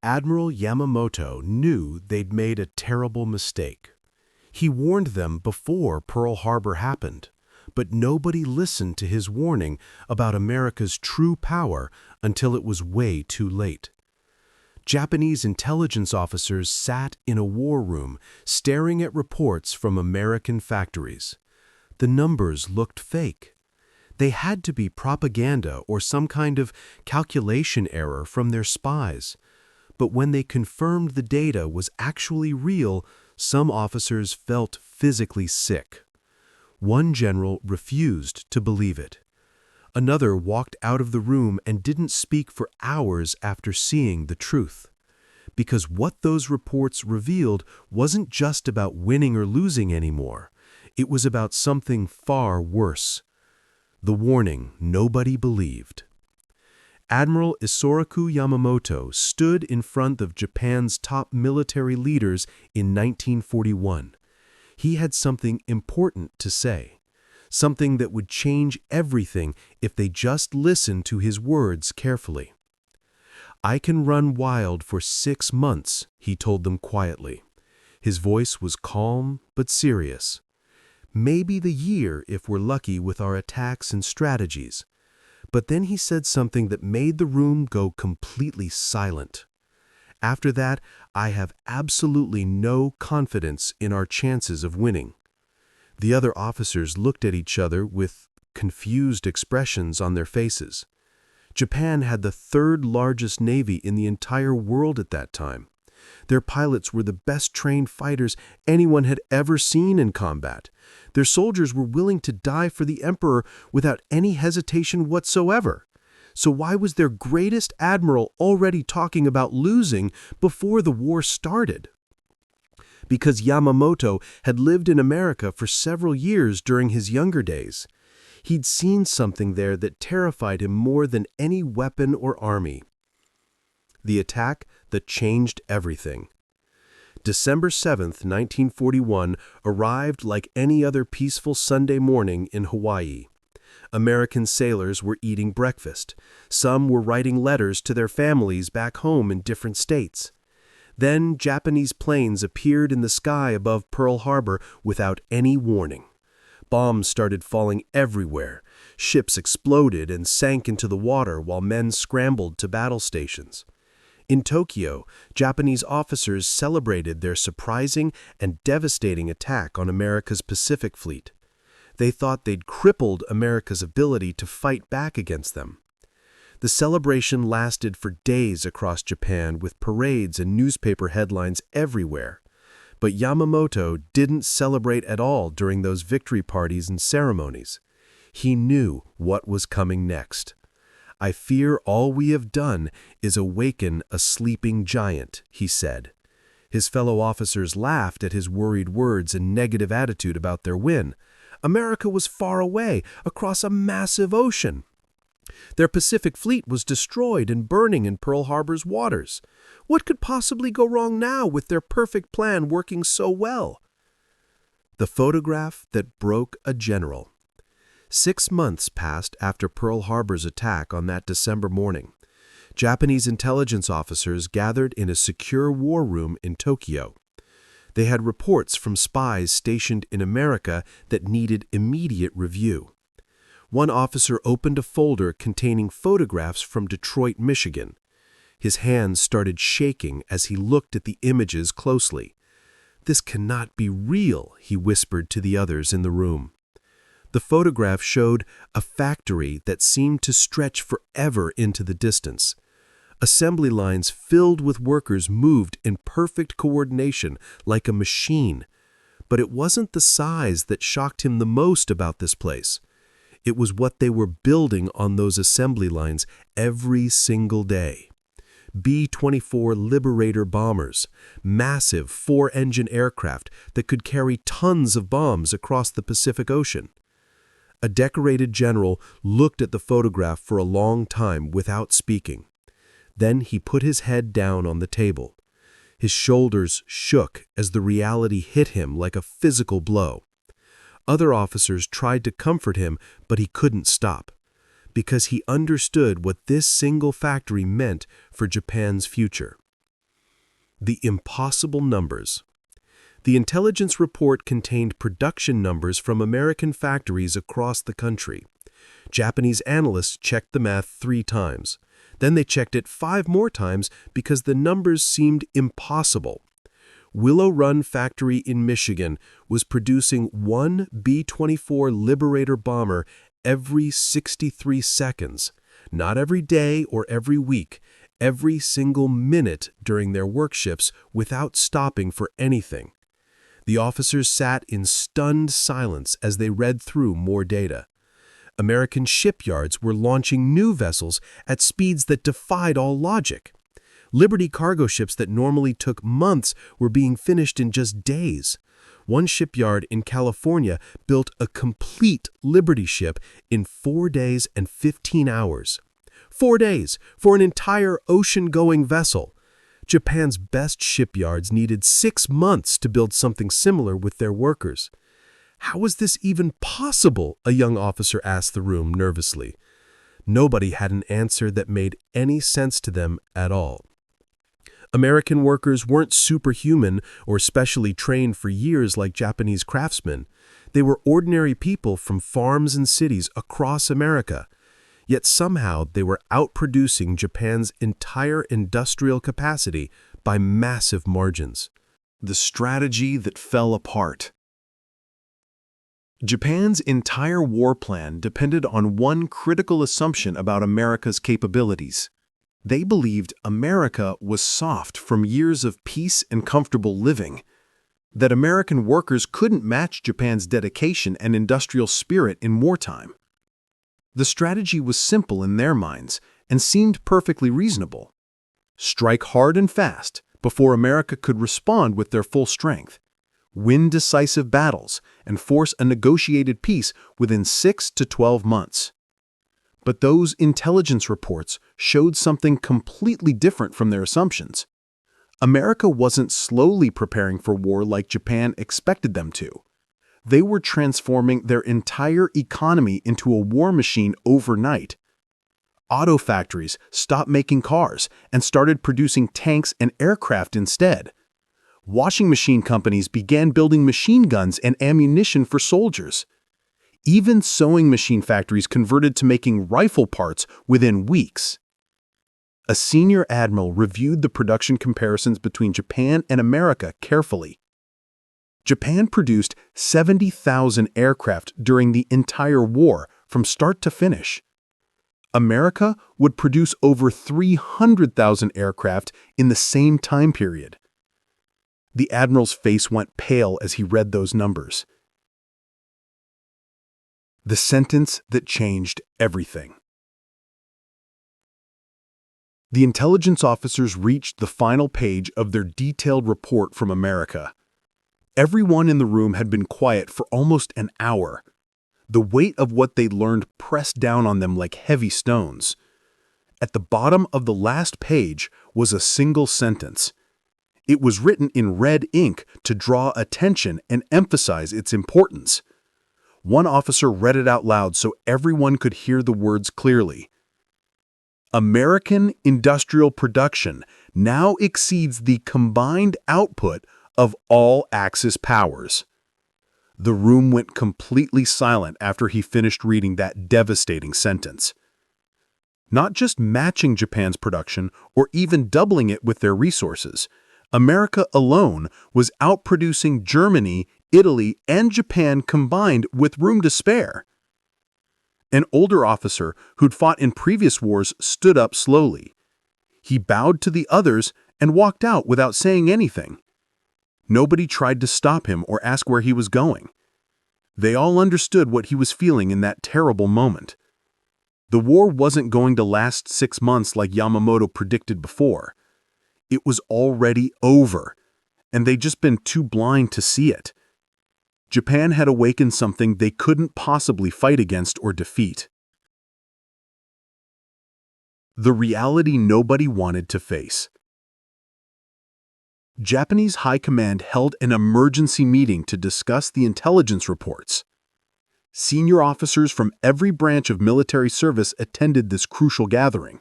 Admiral Yamamoto knew they'd made a terrible mistake. He warned them before Pearl Harbor happened, but nobody listened to his warning about America's true power until it was way too late. Japanese intelligence officers sat in a war room staring at reports from American factories. The numbers looked fake. They had to be propaganda or some kind of calculation error from their spies. But when they confirmed the data was actually real, some officers felt physically sick. One general refused to believe it. Another walked out of the room and didn't speak for hours after seeing the truth. Because what those reports revealed wasn't just about winning or losing anymore. It was about something far worse. The warning nobody believed. Admiral Isoroku Yamamoto stood in front of Japan's top military leaders in 1941. He had something important to say, something that would change everything if they just listened to his words carefully. "I can run wild for 6 months," he told them quietly. His voice was calm but serious. "Maybe the year if we're lucky with our attacks and strategies." But then he said something that made the room go completely silent. "After that, I have absolutely no confidence in our chances of winning." The other officers looked at each other with confused expressions on their faces. Japan had the third largest navy in the entire world at that time. Their pilots were the best trained fighters anyone had ever seen in combat. Their soldiers were willing to die for the emperor without any hesitation whatsoever. So why was their greatest admiral already talking about losing before the war started? Because Yamamoto had lived in America for several years during his younger days. He'd seen something there that terrified him more than any weapon or army. The attack that changed everything. December 7th, 1941 arrived like any other peaceful Sunday morning in Hawaii. American sailors were eating breakfast. Some were writing letters to their families back home in different states. Then Japanese planes appeared in the sky above Pearl Harbor without any warning. Bombs started falling everywhere. Ships exploded and sank into the water while men scrambled to battle stations. In Tokyo, Japanese officers celebrated their surprising and devastating attack on America's Pacific Fleet. They thought they'd crippled America's ability to fight back against them. The celebration lasted for days across Japan with parades and newspaper headlines everywhere. But Yamamoto didn't celebrate at all during those victory parties and ceremonies. He knew what was coming next. "I fear all we have done is awaken a sleeping giant," he said. His fellow officers laughed at his worried words and negative attitude about their win. America was far away, across a massive ocean. Their Pacific Fleet was destroyed and burning in Pearl Harbor's waters. What could possibly go wrong now with their perfect plan working so well? The photograph that broke a general. 6 months passed after Pearl Harbor's attack on that December morning. Japanese intelligence officers gathered in a secure war room in Tokyo. They had reports from spies stationed in America that needed immediate review. One officer opened a folder containing photographs from Detroit, Michigan. His hands started shaking as he looked at the images closely. "This cannot be real," he whispered to the others in the room. The photograph showed a factory that seemed to stretch forever into the distance. Assembly lines filled with workers moved in perfect coordination like a machine. But it wasn't the size that shocked him the most about this place. It was what they were building on those assembly lines every single day. B-24 Liberator bombers, massive 4-engine aircraft that could carry tons of bombs across the Pacific Ocean. A decorated general looked at the photograph for a long time without speaking. Then he put his head down on the table. His shoulders shook as the reality hit him like a physical blow. Other officers tried to comfort him, but he couldn't stop, because he understood what this single factory meant for Japan's future. The impossible numbers. The intelligence report contained production numbers from American factories across the country. Japanese analysts checked the math 3 times. Then they checked it 5 more times because the numbers seemed impossible. Willow Run factory in Michigan was producing 1 B-24 Liberator bomber every 63 seconds. Not every day or every week, every single minute during their work shifts without stopping for anything. The officers sat in stunned silence as they read through more data. American shipyards were launching new vessels at speeds that defied all logic. Liberty cargo ships that normally took months were being finished in just days. One shipyard in California built a complete Liberty ship in 4 days and 15 hours. 4 days for an entire ocean-going vessel. Japan's best shipyards needed 6 months to build something similar with their workers. How was this even possible? A young officer asked the room nervously. Nobody had an answer that made any sense to them at all. American workers weren't superhuman or specially trained for years like Japanese craftsmen. They were ordinary people from farms and cities across America. Yet somehow they were outproducing Japan's entire industrial capacity by massive margins. The strategy that fell apart. Japan's entire war plan depended on one critical assumption about America's capabilities. They believed America was soft from years of peace and comfortable living, that American workers couldn't match Japan's dedication and industrial spirit in wartime. The strategy was simple in their minds and seemed perfectly reasonable. Strike hard and fast before America could respond with their full strength. Win decisive battles and force a negotiated peace within 6 to 12 months. But those intelligence reports showed something completely different from their assumptions. America wasn't slowly preparing for war like Japan expected them to. They were transforming their entire economy into a war machine overnight. Auto factories stopped making cars and started producing tanks and aircraft instead. Washing machine companies began building machine guns and ammunition for soldiers. Even sewing machine factories converted to making rifle parts within weeks. A senior admiral reviewed the production comparisons between Japan and America carefully. Japan produced 70,000 aircraft during the entire war, from start to finish. America would produce over 300,000 aircraft in the same time period. The admiral's face went pale as he read those numbers. The sentence that changed everything. The intelligence officers reached the final page of their detailed report from America. Everyone in the room had been quiet for almost an hour. The weight of what they'd learned pressed down on them like heavy stones. At the bottom of the last page was a single sentence. It was written in red ink to draw attention and emphasize its importance. One officer read it out loud so everyone could hear the words clearly. American industrial production now exceeds the combined output of all Axis powers. The room went completely silent after he finished reading that devastating sentence. Not just matching Japan's production or even doubling it with their resources, America alone was outproducing Germany, Italy, and Japan combined with room to spare. An older officer who'd fought in previous wars stood up slowly. He bowed to the others and walked out without saying anything. Nobody tried to stop him or ask where he was going. They all understood what he was feeling in that terrible moment. The war wasn't going to last 6 months like Yamamoto predicted before. It was already over, and they'd just been too blind to see it. Japan had awakened something they couldn't possibly fight against or defeat. The reality nobody wanted to face. Japanese High Command held an emergency meeting to discuss the intelligence reports. Senior officers from every branch of military service attended this crucial gathering.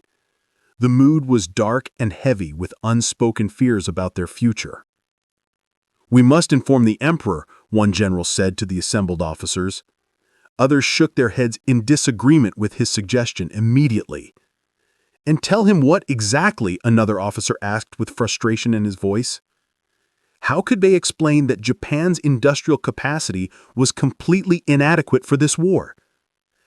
The mood was dark and heavy with unspoken fears about their future. "We must inform the emperor," one general said to the assembled officers. Others shook their heads in disagreement with his suggestion immediately. "And tell him what exactly?" another officer asked with frustration in his voice. How could they explain that Japan's industrial capacity was completely inadequate for this war?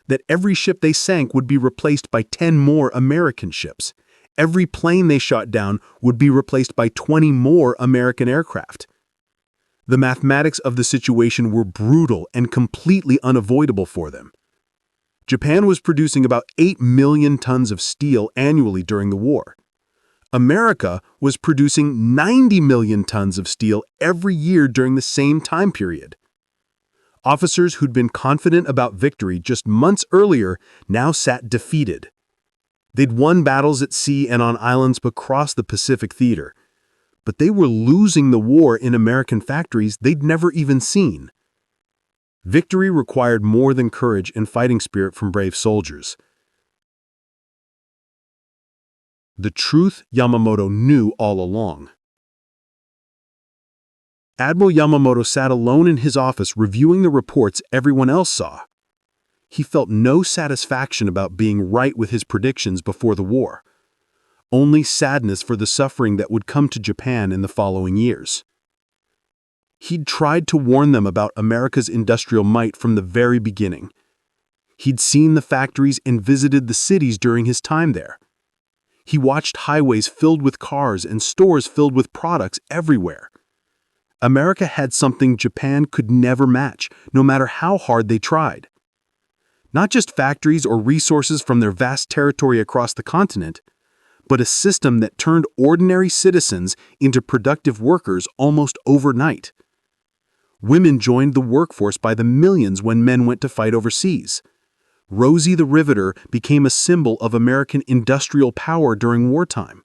That every ship they sank would be replaced by 10 more American ships. Every plane they shot down would be replaced by 20 more American aircraft. The mathematics of the situation were brutal and completely unavoidable for them. Japan was producing about 8 million tons of steel annually during the war. America was producing 90 million tons of steel every year during the same time period. Officers who'd been confident about victory just months earlier now sat defeated. They'd won battles at sea and on islands across the Pacific theater, but they were losing the war in American factories they'd never even seen. Victory required more than courage and fighting spirit from brave soldiers. The truth Yamamoto knew all along. Admiral Yamamoto sat alone in his office reviewing the reports everyone else saw. He felt no satisfaction about being right with his predictions before the war. Only sadness for the suffering that would come to Japan in the following years. He'd tried to warn them about America's industrial might from the very beginning. He'd seen the factories and visited the cities during his time there. He watched highways filled with cars and stores filled with products everywhere. America had something Japan could never match, no matter how hard they tried. Not just factories or resources from their vast territory across the continent, but a system that turned ordinary citizens into productive workers almost overnight. Women joined the workforce by the millions when men went to fight overseas. Rosie the Riveter became a symbol of American industrial power during wartime.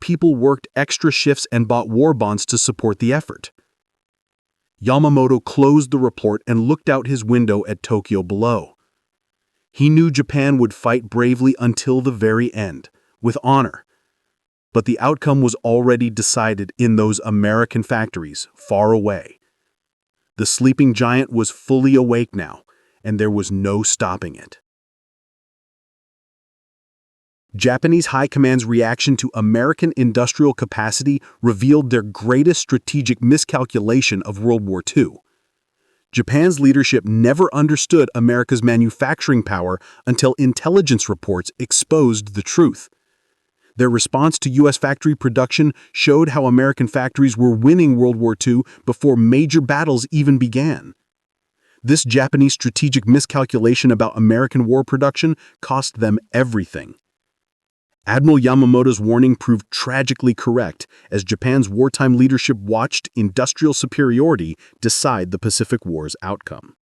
People worked extra shifts and bought war bonds to support the effort. Yamamoto closed the report and looked out his window at Tokyo below. He knew Japan would fight bravely until the very end, with honor. But the outcome was already decided in those American factories far away. The sleeping giant was fully awake now, and there was no stopping it. Japanese High Command's reaction to American industrial capacity revealed their greatest strategic miscalculation of World War II. Japan's leadership never understood America's manufacturing power until intelligence reports exposed the truth. Their response to U.S. factory production showed how American factories were winning World War II before major battles even began. This Japanese strategic miscalculation about American war production cost them everything. Admiral Yamamoto's warning proved tragically correct as Japan's wartime leadership watched industrial superiority decide the Pacific War's outcome.